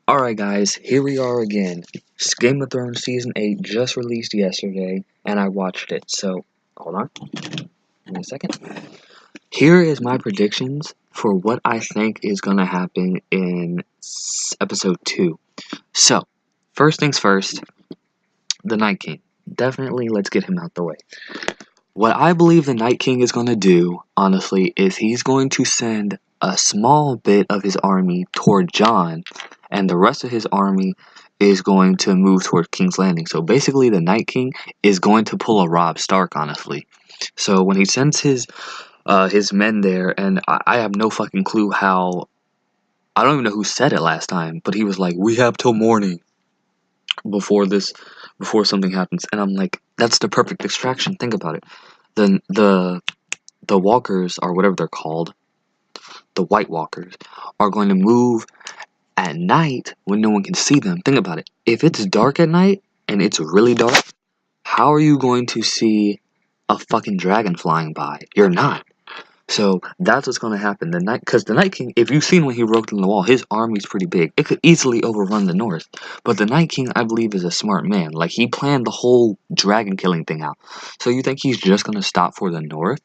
Alright guys, here we are again. Game of Thrones Season 8 just released yesterday, and I watched it, so, hold on, give me a second. Here is my predictions for what I think is gonna happen in episode 2. So, first things first, the Night King. Definitely, let's get him out the way. What I believe the Night King is gonna do, honestly, is he's going to send a small bit of his army toward Jon, and the rest of his army is going to move toward King's Landing. So basically, the Night King is going to pull a Robb Stark, honestly. So when he sends his men there, and I have no fucking clue how. I don't even know who said it last time, but he was like, "We have till morning before something happens," and I'm like, "That's the perfect distraction." Think about it. The walkers, or whatever they're called, the White Walkers, are going to move at night when no one can see them. Think about it. If it's dark at night, and it's really dark, how are you going to see a fucking dragon flying by? You're not. So that's what's going to happen. Because the Night King, if you've seen when he rode on the wall, his army's pretty big. It could easily overrun the North. But the Night King, I believe, is a smart man. Like, he planned the whole dragon killing thing out. So you think he's just going to stop for the North?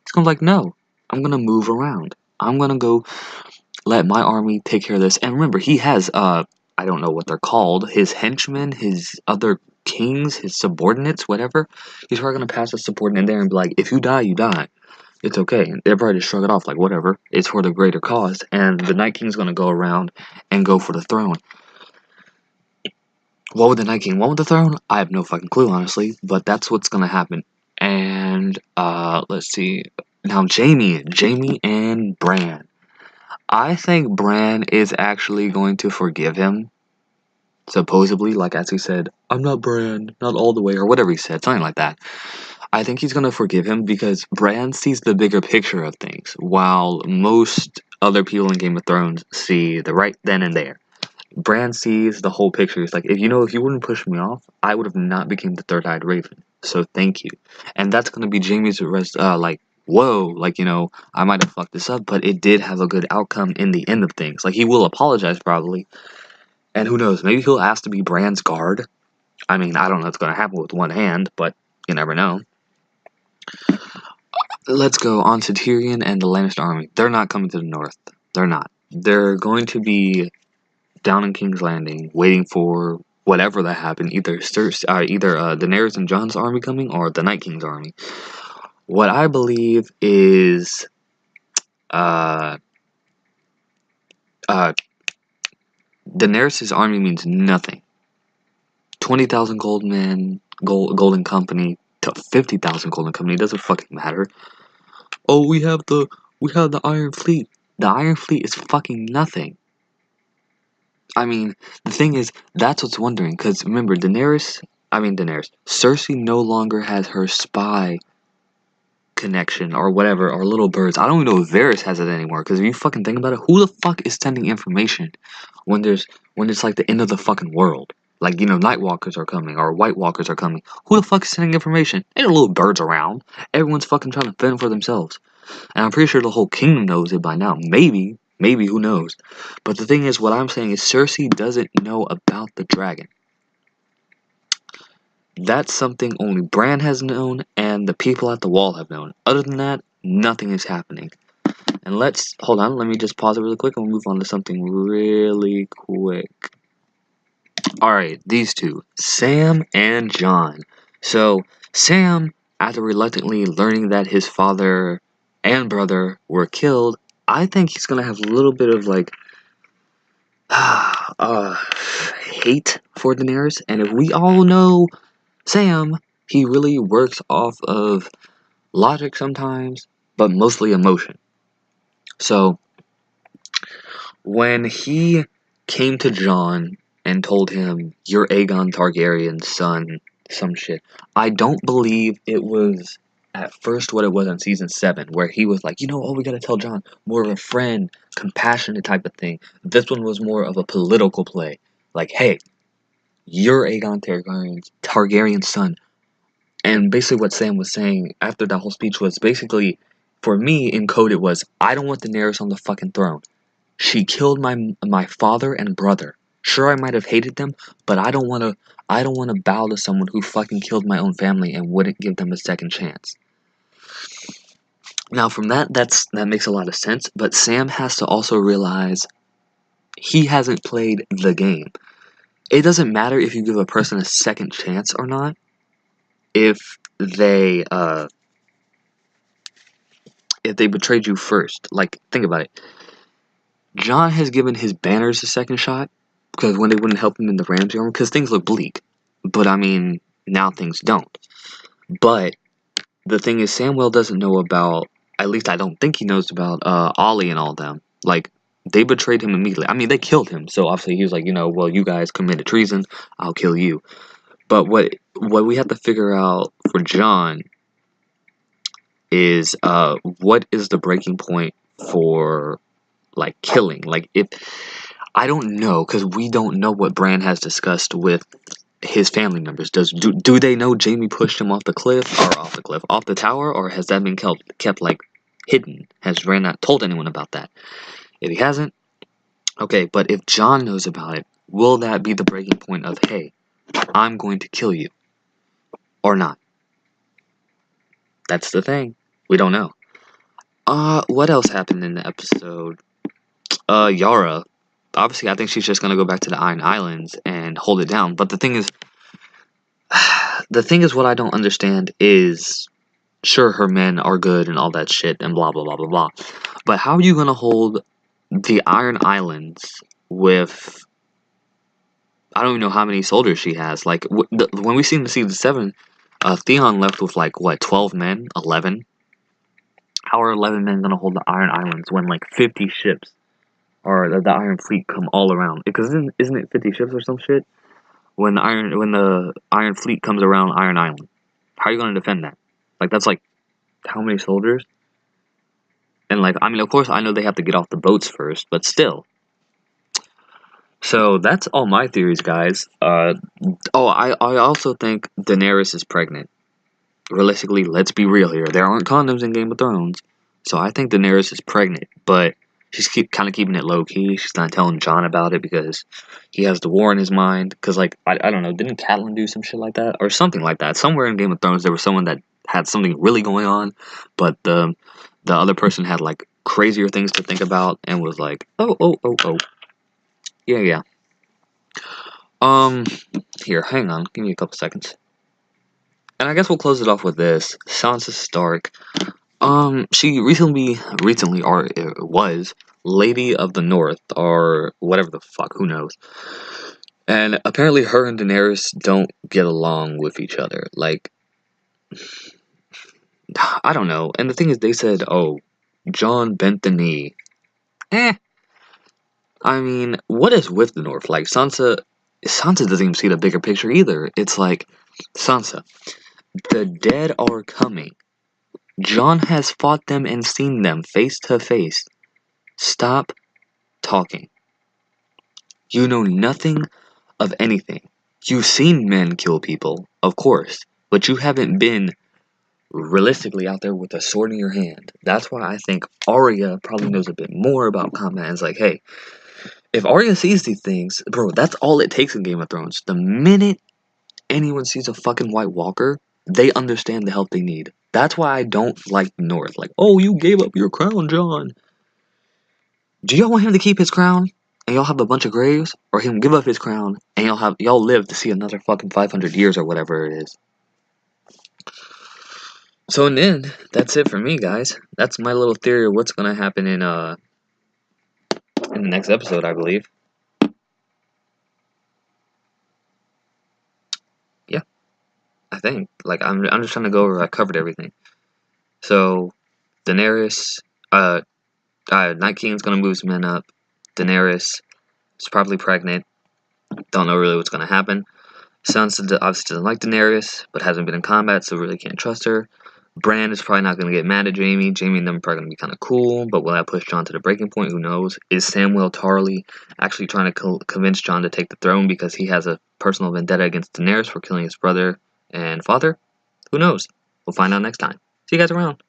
He's going to be like, no, I'm going to move around. I'm going to go let my army take care of this. And remember, he has, I don't know what they're called, his henchmen, his other kings, his subordinates, whatever. He's probably going to pass a subordinate there and be like, if you die, you die. It's okay. And they're probably just shrug it off like, whatever. It's for the greater cause. And the Night King's going to go around and go for the throne. What would the Night King want with the throne? I have no fucking clue, honestly. But that's what's going to happen. And, let's see. Now, Jaime and Bran. I think Bran is actually going to forgive him. Supposedly, like as he said, I'm not Bran, not all the way, or whatever he said, something like that. I think he's going to forgive him because Bran sees the bigger picture of things, while most other people in Game of Thrones see the right then and there. Bran sees the whole picture. He's like, if you wouldn't push me off, I would have not become the third-eyed raven. So thank you. And that's going to be Jaime's whoa, I might have fucked this up, but it did have a good outcome in the end of things. Like, he will apologize probably, and who knows, maybe he'll ask to be Bran's guard. I mean, I don't know what's going to happen with one hand, but you never know. Let's go on to Tyrion and the Lannister army. They're not coming to the north. They're not. They're going to be down in King's Landing, waiting for whatever that happened. Either Daenerys and Jon's army coming, or the Night King's army. What I believe is, Daenerys' army means nothing. 20,000 golden company to 50,000 golden company, doesn't fucking matter. Oh, we have the Iron Fleet. The Iron Fleet is fucking nothing. I mean, the thing is, that's what's wondering, because remember, Cersei no longer has her spy connection, or whatever, or little birds. I don't even know if Varys has it anymore, because if you fucking think about it, who the fuck is sending information when it's like the end of the fucking world? Like, Night Walkers are coming, or White Walkers are coming. Who the fuck is sending information? Ain't no little birds around. Everyone's fucking trying to fend for themselves. And I'm pretty sure the whole kingdom knows it by now. Maybe, who knows? But the thing is, what I'm saying is Cersei doesn't know about the dragon. That's something only Bran has known, and the people at the wall have known. Other than that, nothing is happening. And hold on, let me just pause it really quick and we'll move on to something really quick. Alright, these two, Sam and Jon. So, Sam, after reluctantly learning that his father and brother were killed, I think he's gonna have a little bit of hate for Daenerys. And if we all know Sam, he really works off of logic sometimes, but mostly emotion. So, when he came to Jon and told him, you're Aegon Targaryen's son, some shit, I don't believe it was at first what it was on season 7, where he was like, we gotta tell Jon, more of a friend, compassionate type of thing. This one was more of a political play. Like, hey, you're Aegon Targaryen's son. And basically what Sam was saying after that whole speech was basically, for me, in code it was, I don't want Daenerys on the fucking throne. She killed my father and brother. Sure, I might have hated them, but I don't want to bow to someone who fucking killed my own family and wouldn't give them a second chance. Now, from that makes a lot of sense, but Sam has to also realize he hasn't played the game. It doesn't matter if you give a person a second chance or not, if they betrayed you first. Like, think about it. John has given his banners a second shot, because when they wouldn't help him in the Ramsey armor, because things look bleak. But, I mean, now things don't. But, the thing is, Samwell doesn't know about, at least I don't think he knows about, Ollie and all them. Like, they betrayed him immediately. I mean, they killed him, so obviously he was like, well, you guys committed treason, I'll kill you. But what we have to figure out for John is, what is the breaking point for, like, killing? Like, if, I don't know, because we don't know what Bran has discussed with his family members. Do they know Jaime pushed him off the tower, or has that been kept like hidden? Has Bran not told anyone about that? If he hasn't, okay, but if Jon knows about it, will that be the breaking point of, hey, I'm going to kill you, or not? That's the thing. We don't know. What else happened in the episode? Yara. Obviously, I think she's just gonna go back to the Iron Islands and hold it down. But the thing is, what I don't understand is, sure, her men are good and all that shit and blah blah blah blah blah. But how are you gonna hold the Iron Islands with, I don't even know how many soldiers she has. Like, when we seen the Season 7, Theon left with, like, what, 12 men? 11? How are 11 men gonna hold the Iron Islands when, like, 50 ships, or the Iron Fleet, come all around? Because isn't it 50 ships or some shit? When the Iron Fleet comes around Iron Island. How are you gonna defend that? Like, that's, like, how many soldiers? And, like, I mean, of course, I know they have to get off the boats first, but still. So, that's all my theories, guys. I also think Daenerys is pregnant. Realistically, let's be real here. There aren't condoms in Game of Thrones. So, I think Daenerys is pregnant, but she's kind of keeping it low-key. She's not telling Jon about it because he has the war in his mind. Because, like, I don't know, didn't Catelyn do some shit like that? Or something like that. Somewhere in Game of Thrones, there was someone that had something really going on, but the other person had, like, crazier things to think about and was like, oh. Yeah. Here, hang on. Give me a couple seconds. And I guess we'll close it off with this. Sansa Stark. She recently was Lady of the North, or whatever the fuck, who knows. And apparently her and Daenerys don't get along with each other. Like, I don't know. And the thing is, they said, oh, Jon bent the knee. I mean, what is with the North? Like, Sansa doesn't even see the bigger picture either. It's like, Sansa, the dead are coming. Jon has fought them and seen them face to face. Stop talking. You know nothing of anything. You've seen men kill people, of course, but you haven't been realistically out there with a sword in your hand. That's why I think Arya probably knows a bit more about combat. And it's like, hey, if Arya sees these things, bro, that's all it takes in Game of Thrones. The minute anyone sees a fucking White Walker, they understand the help they need. That's why I don't like the North. Like, oh, you gave up your crown, Jon. Do y'all want him to keep his crown and y'all have a bunch of graves, or him give up his crown and y'all live to see another fucking 500 years or whatever it is? So in the end, that's it for me, guys. That's my little theory of what's gonna happen in the next episode, I believe. Yeah, I think. Like, I'm just trying to go over. I covered everything. So, Daenerys, Night King's gonna move his men up. Daenerys is probably pregnant. Don't know really what's gonna happen. Sansa obviously doesn't like Daenerys, but hasn't been in combat, so really can't trust her. Bran is probably not going to get mad at Jaime. Jaime and them are probably going to be kind of cool, but will that push Jon to the breaking point? Who knows? Is Samwell Tarly actually trying to convince Jon to take the throne because he has a personal vendetta against Daenerys for killing his brother and father? Who knows? We'll find out next time. See you guys around.